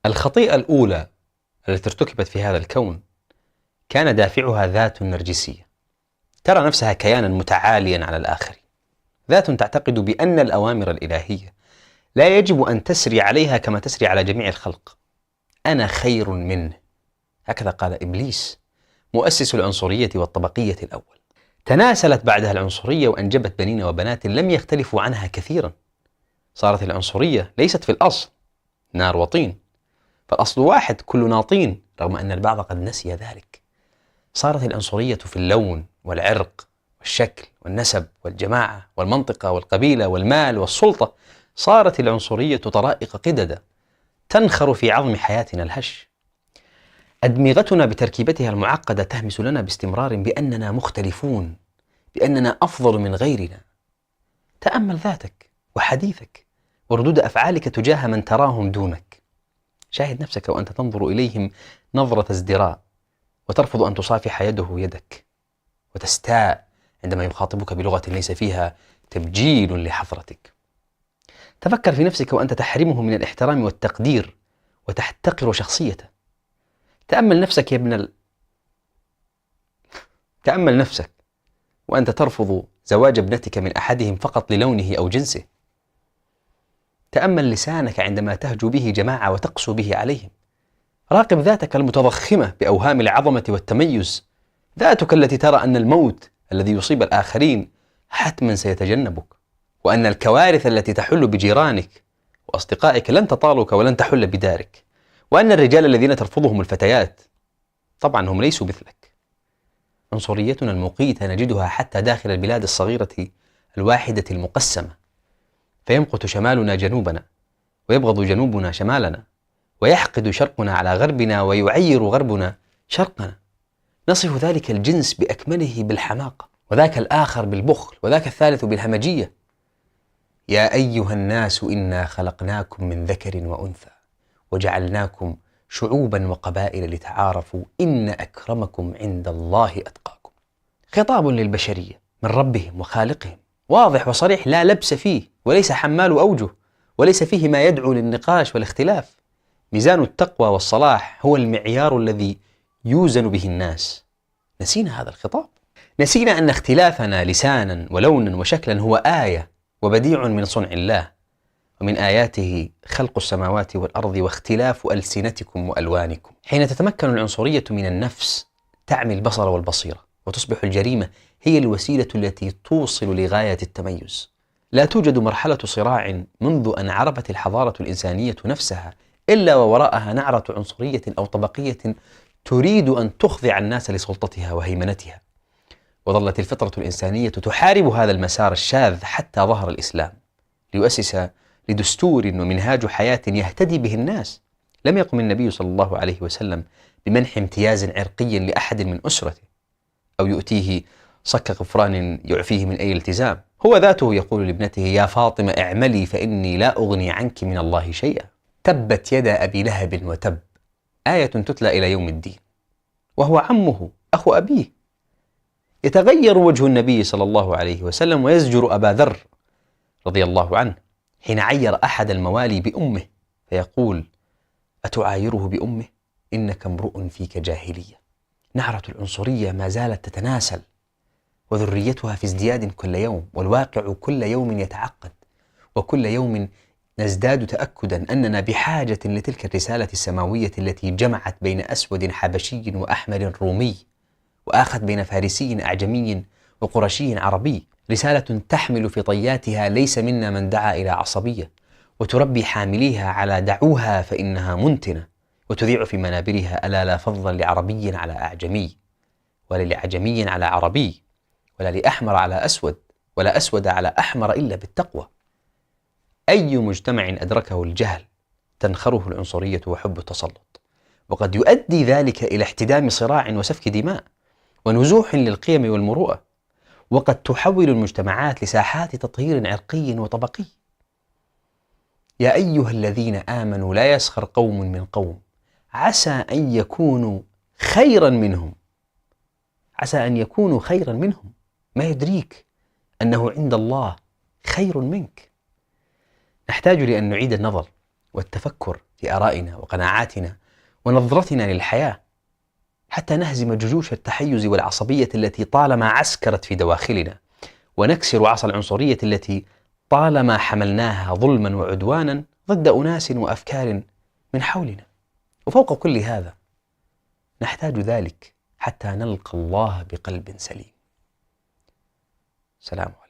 الخطيئة الأولى التي ارتكبت في هذا الكون كان دافعها ذات نرجسية ترى نفسها كيانا متعاليا على الآخرين، ذات تعتقد بأن الأوامر الإلهية لا يجب أن تسري عليها كما تسري على جميع الخلق. أنا خير منه، هكذا قال إبليس مؤسس العنصرية والطبقية الأول. تناسلت بعدها العنصرية وأنجبت بنين وبنات لم يختلفوا عنها كثيرا. صارت العنصرية ليست في الأصل نار وطين، فالأصل واحد كلنا طين، رغم أن البعض قد نسي ذلك. صارت العنصرية في اللون والعرق والشكل والنسب والجماعة والمنطقة والقبيلة والمال والسلطة. صارت العنصرية طرائق قددة تنخر في عظم حياتنا الهش. أدمغتنا بتركيبتها المعقدة تهمس لنا باستمرار بأننا مختلفون، بأننا أفضل من غيرنا. تأمل ذاتك وحديثك وردود أفعالك تجاه من تراهم دونك. شاهد نفسك وأنت تنظر إليهم نظرة ازدراء وترفض أن تصافح يده يدك، وتستاء عندما يخاطبك بلغة ليس فيها تبجيل لحضرتك. تفكر في نفسك وأنت تحرمه من الاحترام والتقدير وتحتقر شخصيته. تأمل نفسك يا تأمل نفسك وأنت ترفض زواج ابنتك من أحدهم فقط للونه أو جنسه. تأمل لسانك عندما تهجو به جماعة وتقسو به عليهم. راقب ذاتك المتضخمة بأوهام العظمة والتميز، ذاتك التي ترى أن الموت الذي يصيب الآخرين حتما سيتجنبك، وأن الكوارث التي تحل بجيرانك وأصدقائك لن تطالك ولن تحل بدارك، وأن الرجال الذين ترفضهم الفتيات طبعا هم ليسوا مثلك. عنصريتنا المقيتة نجدها حتى داخل البلاد الصغيرة الواحدة المقسمة، فيمقت شمالنا جنوبنا ويبغض جنوبنا شمالنا، ويحقد شرقنا على غربنا ويعير غربنا شرقنا. نصف ذلك الجنس بأكمله بالحماقة، وذاك الآخر بالبخل، وذاك الثالث بالهمجية. يا أيها الناس إنا خلقناكم من ذكر وأنثى وجعلناكم شعوبا وقبائل لتعارفوا إن أكرمكم عند الله أتقاكم. خطاب للبشرية من ربهم وخالقهم، واضح وصريح لا لبس فيه، وليس حمال أوجه، وليس فيه ما يدعو للنقاش والاختلاف. ميزان التقوى والصلاح هو المعيار الذي يوزن به الناس. نسينا هذا الخطاب، نسينا أن اختلافنا لسانا ولونا وشكلا هو آية وبديع من صنع الله، ومن آياته خلق السماوات والأرض واختلاف ألسنتكم وألوانكم. حين تتمكن العنصرية من النفس تعمي البصر والبصيرة، وتصبح الجريمة هي الوسيلة التي توصل لغاية التميز. لا توجد مرحلة صراع منذ أن عرفت الحضارة الإنسانية نفسها إلا ووراءها نعرة عنصرية أو طبقية تريد أن تخضع الناس لسلطتها وهيمنتها. وظلت الفطرة الإنسانية تحارب هذا المسار الشاذ حتى ظهر الإسلام ليؤسس لدستور ومنهاج حياة يهتدي به الناس. لم يقم النبي صلى الله عليه وسلم بمنح امتياز عرقي لأحد من أسرته أو يؤتيه صك غفران يعفيه من أي التزام. هو ذاته يقول لابنته يا فاطمة اعملي فإني لا أغني عنك من الله شيئا. تبت يدا أبي لهب وتب، آية تتلى إلى يوم الدين، وهو عمه أخو أبيه. يتغير وجه النبي صلى الله عليه وسلم ويزجر أبا ذر رضي الله عنه حين عير أحد الموالي بأمه، فيقول أتعايره بأمه إنك امرؤ فيك جاهلية. نعرة العنصرية ما زالت تتناسل، وذريتها في ازدياد كل يوم، والواقع كل يوم يتعقد، وكل يوم نزداد تأكدا أننا بحاجة لتلك الرسالة السماوية التي جمعت بين أسود حبشي وأحمر رومي، وآخت بين فارسي أعجمي وقرشي عربي. رسالة تحمل في طياتها ليس منا من دعا إلى عصبية، وتربي حامليها على دعوها فإنها منتنة، وتذيع في منابرها ألا لا فضل لعربي على أعجمي، ولا لأعجمي على عربي، ولا لأحمر على أسود، ولا أسود على أحمر إلا بالتقوى. أي مجتمع أدركه الجهل تنخره العنصرية وحب التسلط، وقد يؤدي ذلك إلى احتدام صراع وسفك دماء ونزوح للقيم والمروءة، وقد تحول المجتمعات لساحات تطهير عرقي وطبقي. يا أيها الذين آمنوا لا يسخر قوم من قوم عسى أن يكونوا خيرا منهم، عسى أن يكونوا خيرا منهم. ما يدريك أنه عند الله خير منك. نحتاج لأن نعيد النظر والتفكر في آرائنا وقناعاتنا ونظرتنا للحياة، حتى نهزم جيوش التحيز والعصبية التي طالما عسكرت في دواخلنا، ونكسر عصا العنصرية التي طالما حملناها ظلما وعدوانا ضد أناس وأفكار من حولنا. وفوق كل هذا نحتاج ذلك حتى نلقى الله بقلب سليم. سلام.